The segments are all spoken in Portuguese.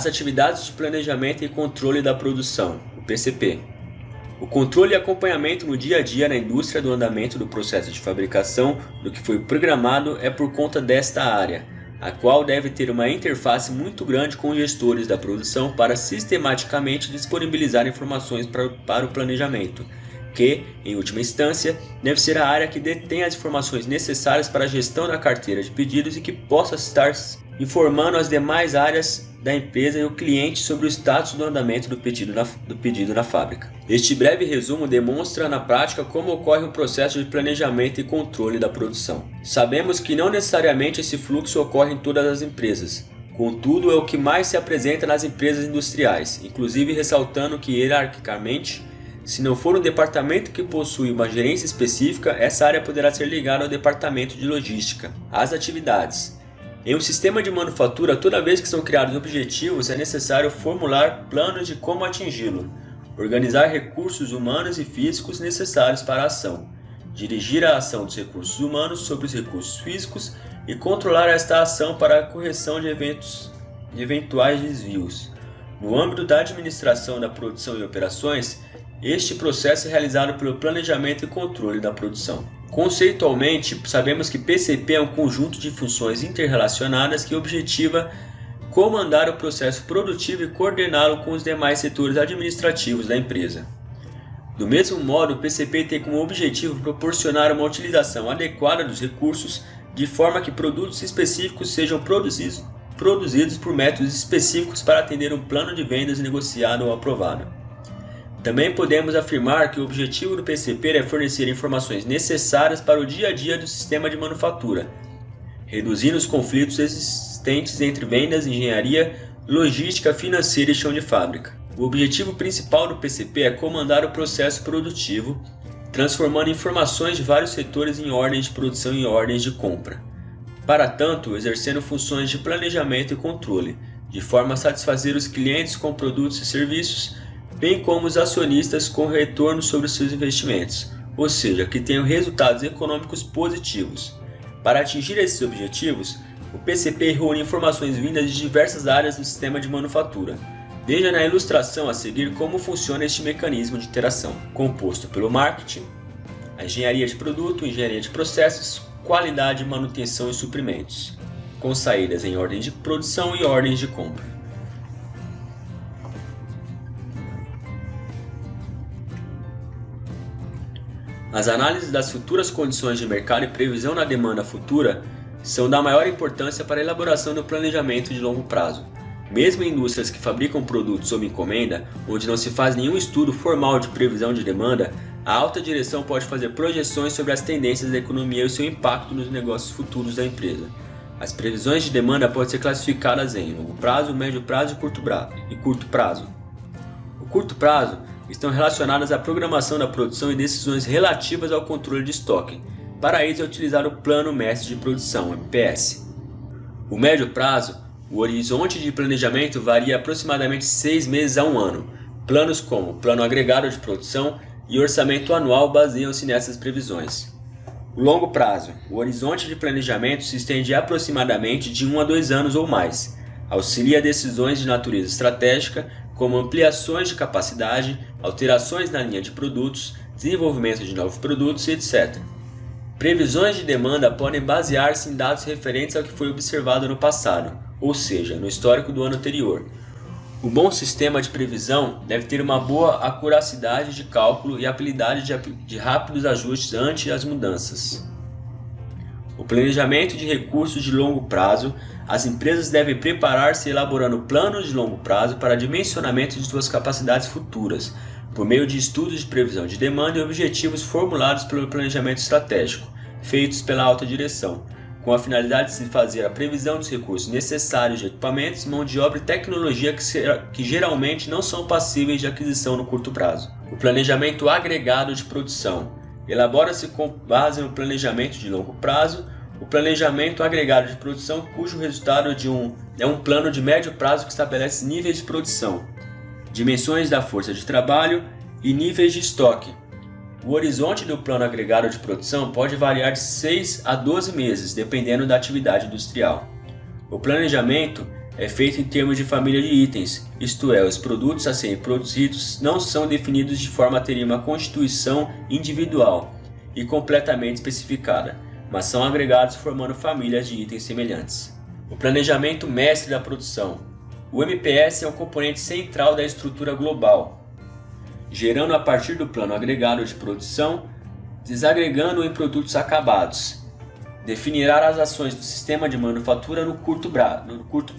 As atividades de planejamento e controle da produção, o PCP. O controle e acompanhamento no dia a dia na indústria do andamento do processo de fabricação do que foi programado é por conta desta área, a qual deve ter uma interface muito grande com os gestores da produção para sistematicamente disponibilizar informações para o planejamento, que, em última instância, deve ser a área que detém as informações necessárias para a gestão da carteira de pedidos e que possa estar informando as demais áreas da empresa e o cliente sobre o status do andamento do pedido na fábrica. Este breve resumo demonstra na prática como ocorre o processo de planejamento e controle da produção. Sabemos que não necessariamente esse fluxo ocorre em todas as empresas, contudo é o que mais se apresenta nas empresas industriais, inclusive ressaltando que hierarquicamente, se não for um departamento que possui uma gerência específica, essa área poderá ser ligada ao departamento de logística. As atividades. Em um sistema de manufatura, toda vez que são criados objetivos, é necessário formular planos de como atingi-lo, organizar recursos humanos e físicos necessários para a ação, dirigir a ação dos recursos humanos sobre os recursos físicos e controlar esta ação para a correção de eventuais desvios. No âmbito da administração da produção e operações, este processo é realizado pelo planejamento e controle da produção. Conceitualmente, sabemos que PCP é um conjunto de funções interrelacionadas que objetiva comandar o processo produtivo e coordená-lo com os demais setores administrativos da empresa. Do mesmo modo, o PCP tem como objetivo proporcionar uma utilização adequada dos recursos, de forma que produtos específicos sejam produzidos por métodos específicos para atender um plano de vendas negociado ou aprovado. Também podemos afirmar que o objetivo do PCP é fornecer informações necessárias para o dia a dia do sistema de manufatura, reduzindo os conflitos existentes entre vendas, engenharia, logística, financeira e chão de fábrica. O objetivo principal do PCP é comandar o processo produtivo, transformando informações de vários setores em ordens de produção e ordens de compra. Para tanto, exercendo funções de planejamento e controle, de forma a satisfazer os clientes com produtos e serviços, bem como os acionistas com retorno sobre seus investimentos, ou seja, que tenham resultados econômicos positivos. Para atingir esses objetivos, o PCP reúne informações vindas de diversas áreas do sistema de manufatura. Veja na ilustração a seguir como funciona este mecanismo de interação, composto pelo marketing, a engenharia de produto, engenharia de processos, qualidade, manutenção e suprimentos, com saídas em ordens de produção e ordens de compra. As análises das futuras condições de mercado e previsão na demanda futura são da maior importância para a elaboração do planejamento de longo prazo. Mesmo em indústrias que fabricam produtos sob encomenda, onde não se faz nenhum estudo formal de previsão de demanda, a alta direção pode fazer projeções sobre as tendências da economia e o seu impacto nos negócios futuros da empresa. As previsões de demanda podem ser classificadas em longo prazo, médio prazo e curto prazo. O curto prazo estão relacionadas à programação da produção e decisões relativas ao controle de estoque. Para isso é utilizar o Plano Mestre de Produção, MPS. O médio prazo, o horizonte de planejamento varia aproximadamente 6 meses a 1 ano. Planos como Plano Agregado de Produção e Orçamento Anual baseiam-se nessas previsões. O longo prazo, o horizonte de planejamento se estende aproximadamente de 1 a 2 anos ou mais. Auxilia decisões de natureza estratégica, como ampliações de capacidade, alterações na linha de produtos, desenvolvimento de novos produtos, etc. Previsões de demanda podem basear-se em dados referentes ao que foi observado no passado, ou seja, no histórico do ano anterior. O bom sistema de previsão deve ter uma boa acuracidade de cálculo e habilidade de rápidos ajustes ante as mudanças. O planejamento de recursos de longo prazo. As empresas devem preparar-se elaborando planos de longo prazo para dimensionamento de suas capacidades futuras, por meio de estudos de previsão de demanda e objetivos formulados pelo planejamento estratégico, feitos pela alta direção, com a finalidade de se fazer a previsão dos recursos necessários de equipamentos, mão de obra e tecnologia que geralmente não são passíveis de aquisição no curto prazo. O planejamento agregado de produção. Elabora-se com base no planejamento de longo prazo, o planejamento agregado de produção, cujo resultado é um plano de médio prazo que estabelece níveis de produção, dimensões da força de trabalho e níveis de estoque. O horizonte do plano agregado de produção pode variar de 6 a 12 meses, dependendo da atividade industrial. O planejamento é feito em termos de família de itens, isto é, os produtos a serem produzidos não são definidos de forma a terem uma constituição individual e completamente especificada, mas são agregados formando famílias de itens semelhantes. O planejamento mestre da produção. O MPS é um componente central da estrutura global, gerando a partir do plano agregado de produção, desagregando em produtos acabados. Definirá as ações do sistema de manufatura no curto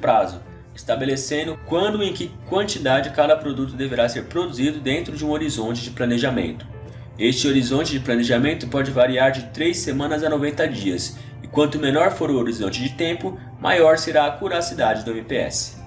prazo, estabelecendo quando e em que quantidade cada produto deverá ser produzido dentro de um horizonte de planejamento. Este horizonte de planejamento pode variar de 3 semanas a 90 dias, e quanto menor for o horizonte de tempo, maior será a curacidade do MPS.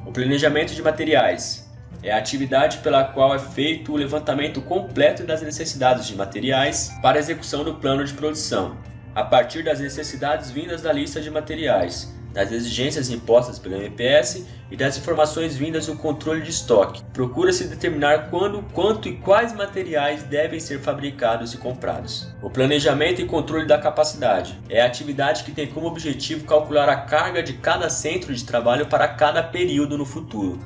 O planejamento de materiais é a atividade pela qual é feito o levantamento completo das necessidades de materiais para a execução do plano de produção, a partir das necessidades vindas da lista de materiais, das exigências impostas pelo MPS e das informações vindas do controle de estoque. Procura-se determinar quando, quanto e quais materiais devem ser fabricados e comprados. O planejamento e controle da capacidade é a atividade que tem como objetivo calcular a carga de cada centro de trabalho para cada período no futuro,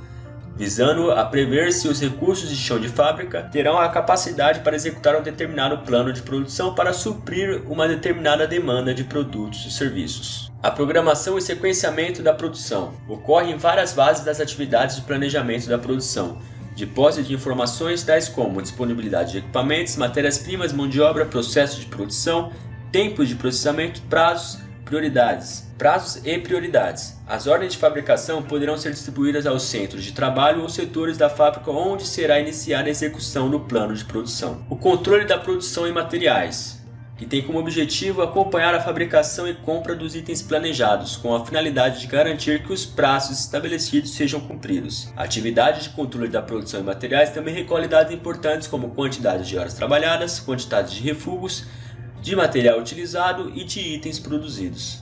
visando a prever se os recursos de chão de fábrica terão a capacidade para executar um determinado plano de produção para suprir uma determinada demanda de produtos e serviços. A programação e sequenciamento da produção ocorre em várias fases das atividades de planejamento da produção, depósito de informações tais como disponibilidade de equipamentos, matérias-primas, mão de obra, processo de produção, tempos de processamento, prazos e prioridades. As ordens de fabricação poderão ser distribuídas aos centros de trabalho ou setores da fábrica onde será iniciada a execução do plano de produção. O controle da produção em materiais, que tem como objetivo acompanhar a fabricação e compra dos itens planejados, com a finalidade de garantir que os prazos estabelecidos sejam cumpridos. A atividade de controle da produção em materiais também recolhe dados importantes como quantidade de horas trabalhadas, quantidade de refugos, de material utilizado e de itens produzidos.